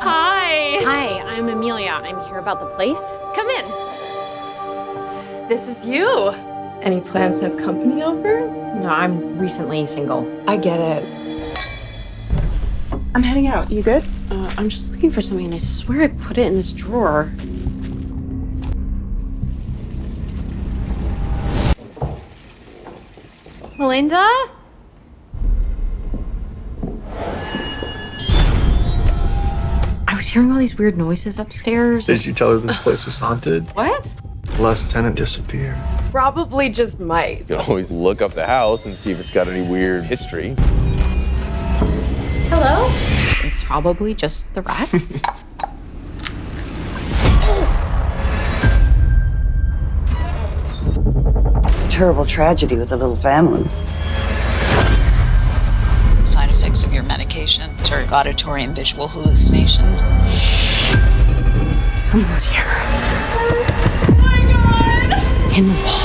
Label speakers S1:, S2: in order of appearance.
S1: Hi.
S2: Hi, I'm Amelia. I'm here about the place.
S1: Come in. This is you. Any plans to have company over?
S2: No, I'm recently single.
S1: I get it. I'm heading out. You good?
S2: I'm just looking for something, and I swear I put it in this drawer. Melinda? I was hearing all these weird noises upstairs.
S3: Did you tell her this place was haunted?
S2: What?
S3: The last tenant disappeared.
S1: Probably just mice.
S4: You can always look up the house and see if it's got any weird history.
S1: Hello?
S2: It's probably just the rats.
S5: Terrible tragedy with a little family.
S6: Side effects of your medication are auditory and visual hallucinations.
S2: Someone's here. Oh my God! In the wall.